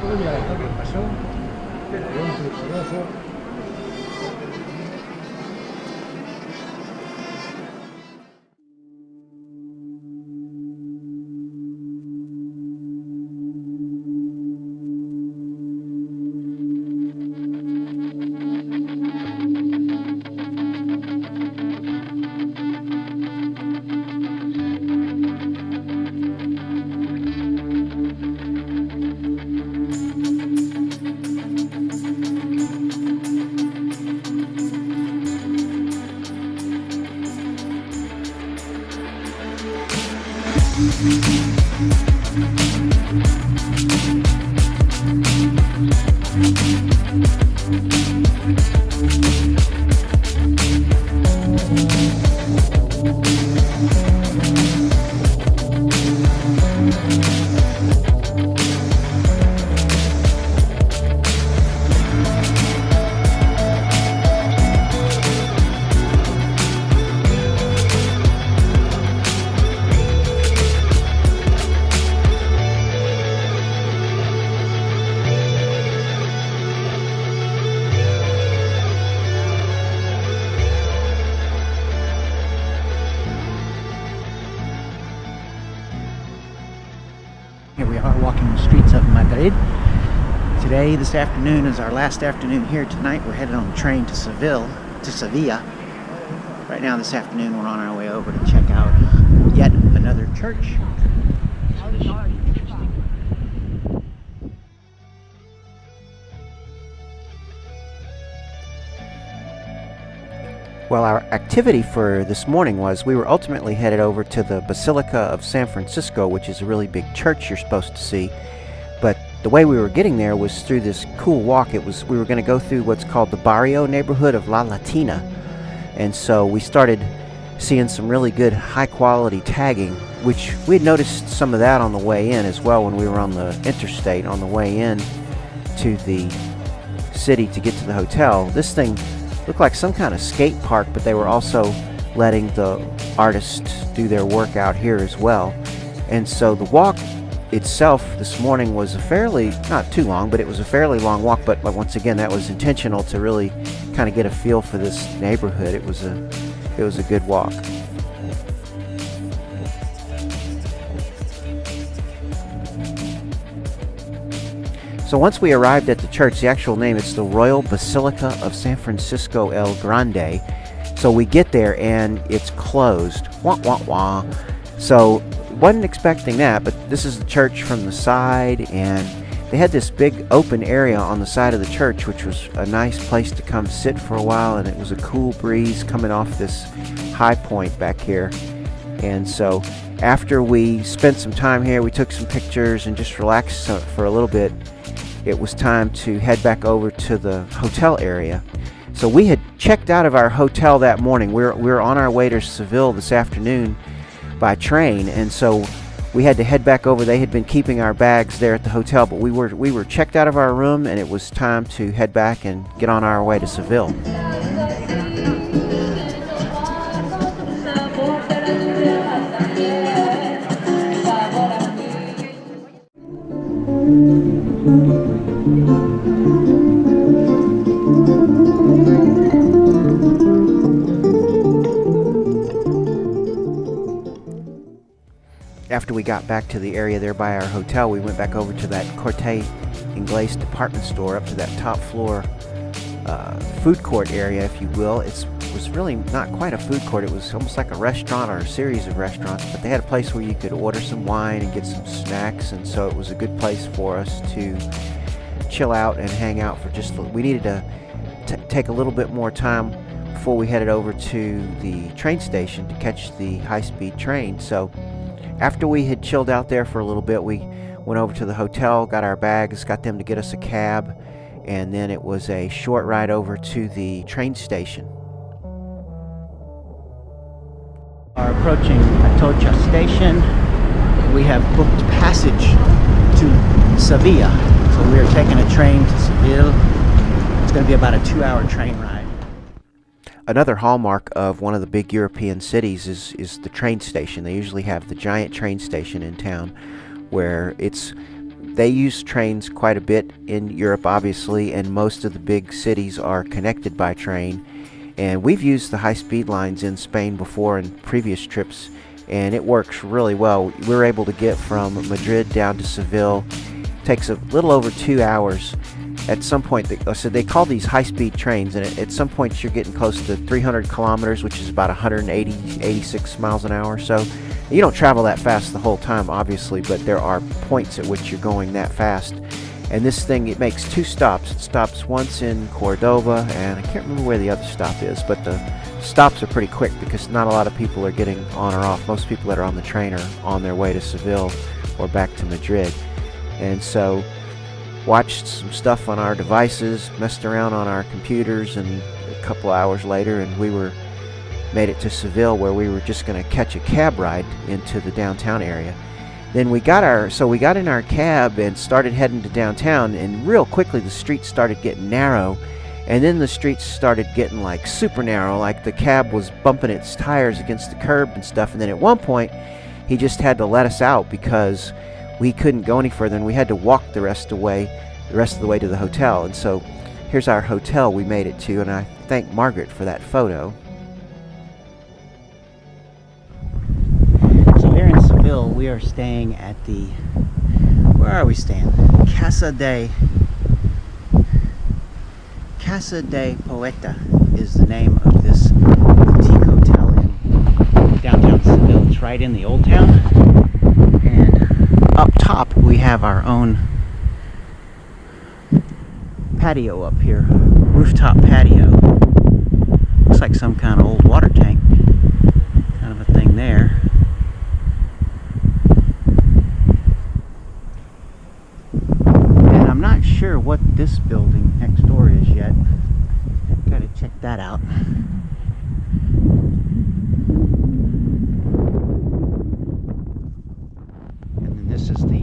Uy, a ver qué pasó. Un tricoloso. Here we are walking the streets of Madrid. Today, this afternoon, is our last afternoon here. Tonight we're headed on the train to Seville, to Sevilla. Right now this afternoon we're on our way over to check out yet another church. Well, our activity for this morning was we were ultimately headed over to the Basilica of San Francisco, which is a really big church you're supposed to see. But the way we were getting there was through this cool walk. We were going to go through what's called the Barrio neighborhood of La Latina. And so we started seeing some really good high quality tagging, which we had noticed some of that on the way in as well when we were on the interstate on the way in to the city to get to the hotel. This thing looked like some kind of skate park, but they were also letting the artists do their work out here as well. And so the walk itself this morning was not too long, but it was a fairly long walk, but once again that was intentional to really kind of get a feel for this neighborhood. It was a good walk. So once we arrived at the church, the actual name, it's the Royal Basilica of San Francisco El Grande. So we get there and it's closed. Wah, wah, wah. So wasn't expecting that, but this is the church from the side, and they had this big open area on the side of the church, which was a nice place to come sit for a while, and it was a cool breeze coming off this high point back here. And so after we spent some time here, we took some pictures and just relaxed for a little bit. It was time to head back over to the hotel area. So we had checked out of our hotel that morning. We were on our way to Seville this afternoon by train, and so we had to head back over. They had been keeping our bags there at the hotel, but we were checked out of our room, and it was time to head back and get on our way to Seville. After we got back to the area there by our hotel, we went back over to that Corte Inglés department store, up to that top floor food court area, if you will. It was really not quite a food court. It was almost like a restaurant or a series of restaurants, but they had a place where you could order some wine and get some snacks, and so it was a good place for us to chill out and hang out for we needed to take a little bit more time before we headed over to the train station to catch the high-speed train. So after we had chilled out there for a little bit, we went over to the hotel, got our bags, got them to get us a cab, and then it was a short ride over to the train station. Are approaching Atocha station. We have booked passage to Sevilla, so we are taking a train to Seville. It's going to be about a 2-hour train ride. Another hallmark of one of the big European cities is the train station. They usually have the giant train station in town where it's they use trains quite a bit in Europe, obviously, and most of the big cities are connected by train. And we've used the high-speed lines in Spain before in previous trips, and it works really well. We're able to get from Madrid down to Seville. It takes a little over 2 hours. At some point, so they call these high-speed trains, and at some points you're getting close to 300 kilometers, which is about 86 miles an hour. So you don't travel that fast the whole time, obviously, but there are points at which you're going that fast. And this thing, it makes 2 stops. It stops once in Cordoba, and I can't remember where the other stop is, but the stops are pretty quick because not a lot of people are getting on or off. Most people that are on the train are on their way to Seville or back to Madrid. And so watched some stuff on our devices, messed around on our computers, and a couple hours later, and we made it to Seville, where we were just going to catch a cab ride into the downtown area. Then we got in our cab and started heading to downtown, and real quickly the streets started getting narrow, and then the streets started getting like super narrow, like the cab was bumping its tires against the curb and stuff. And then at one point he just had to let us out because we couldn't go any further, and we had to walk the rest of the way to the hotel. And so here's our hotel we made it to, and I thank Margaret for that photo. So here in Seville, we are staying at the, where are we staying? Casa de Poeta is the name of this boutique hotel in downtown Seville. It's right in the old town. And up top we have our own patio up here, rooftop patio. Looks like some kind of old water tank kind of a thing there. And I'm not sure what this building next door is yet. Gotta check that out. And then this is the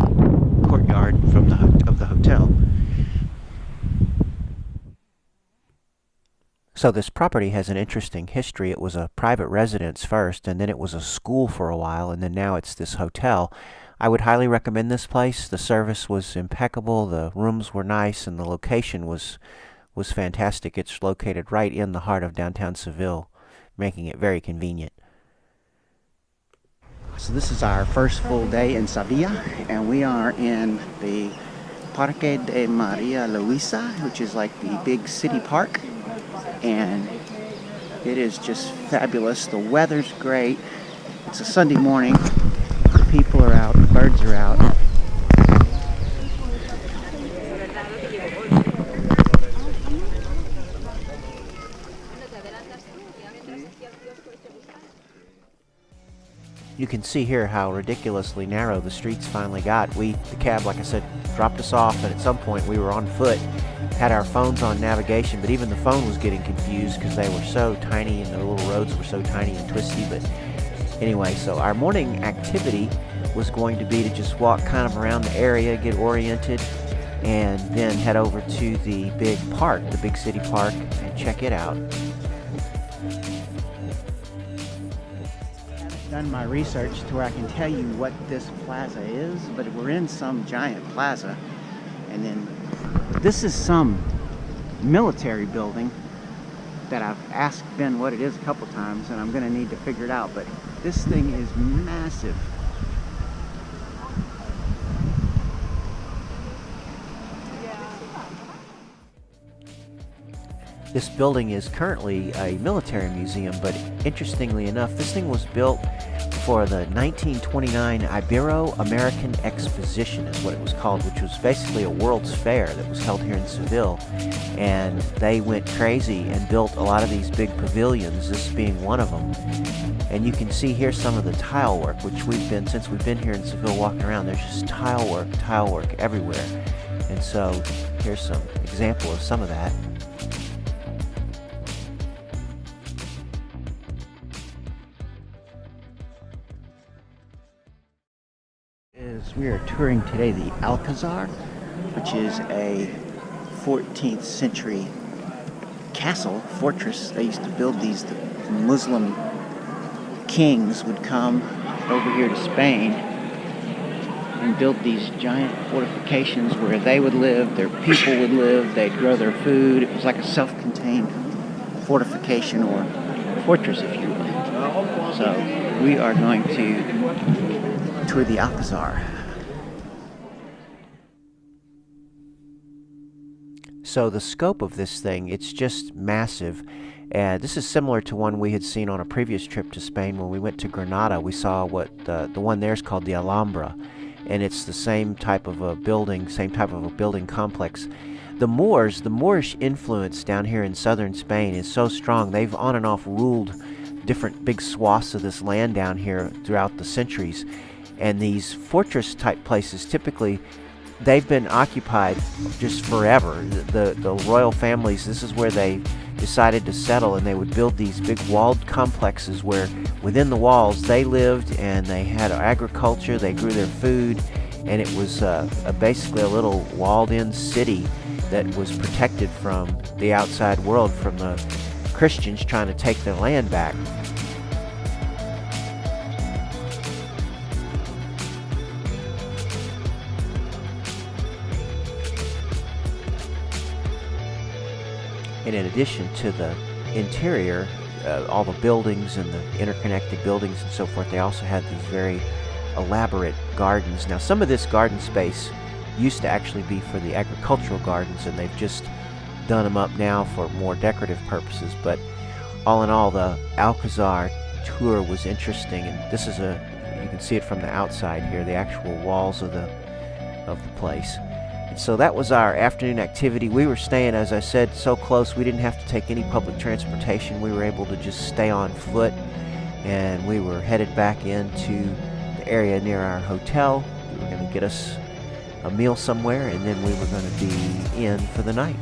courtyard of the hotel. So this property has an interesting history. It was a private residence first, and then it was a school for a while, and then now it's this hotel. I would highly recommend this place. The service was impeccable, the rooms were nice, and the location was fantastic. It's located right in the heart of downtown Seville, making it very convenient. So this is our first full day in Sevilla, and we are in the Parque de Maria Luisa, which is like the big city park. And it is just fabulous. The weather's great. It's a Sunday morning. The people are out, the birds are out. You can see here how ridiculously narrow the streets finally got. The cab, like I said, dropped us off, and at some point we were on foot, had our phones on navigation, but even the phone was getting confused because they were so tiny and the little roads were so tiny and twisty. But anyway, so our morning activity was going to be to just walk kind of around the area, get oriented, and then head over to the big park, the big city park, and check it out. Done my research to where I can tell you what this plaza is, but we're in some giant plaza, and then this is some military building that I've asked Ben what it is a couple times, and I'm going to need to figure it out, but this thing is massive. This building is currently a military museum, but interestingly enough, this thing was built for the 1929 Ibero-American Exposition, is what it was called, which was basically a World's Fair that was held here in Seville. And they went crazy and built a lot of these big pavilions, this being one of them. And you can see here some of the tile work, which since we've been here in Seville walking around, there's just tile work everywhere. And so here's some example of some of that. We are touring today the Alcazar, which is a 14th century castle, fortress. They used to build these. The Muslim kings would come over here to Spain and built these giant fortifications where they would live, their people would live, they'd grow their food. It was like a self-contained fortification or fortress, if you will. So we are going to tour the Alcazar. So the scope of this thing, it's just massive. And this is similar to one we had seen on a previous trip to Spain when we went to Granada. We saw what the one there is called the Alhambra, and it's the same type of a building, complex. The Moorish influence down here in southern Spain is so strong. They've on and off ruled different big swaths of this land down here throughout the centuries. And these fortress type places, typically they've been occupied just forever. The royal families, this is where they decided to settle, and they would build these big walled complexes where within the walls they lived and they had agriculture, they grew their food, and it was basically a little walled-in city that was protected from the outside world, from the Christians trying to take their land back. And in addition to the interior, all the buildings and the interconnected buildings and so forth, they also had these very elaborate gardens. Now, some of this garden space used to actually be for the agricultural gardens, and they've just done them up now for more decorative purposes. But all in all, the Alcazar tour was interesting, and this is you can see it from the outside here, the actual walls of the place. So that was our afternoon activity. We were staying, as I said, so close we didn't have to take any public transportation. We were able to just stay on foot, and we were headed back into the area near our hotel. We were going to get us a meal somewhere, and then we were going to be in for the night.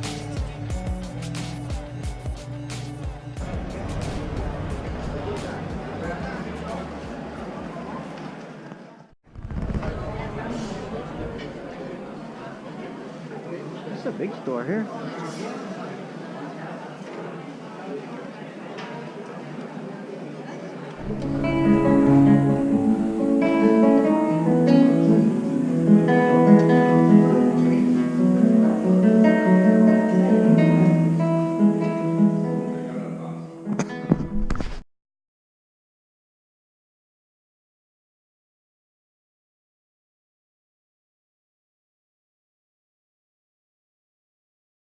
It's a big store here.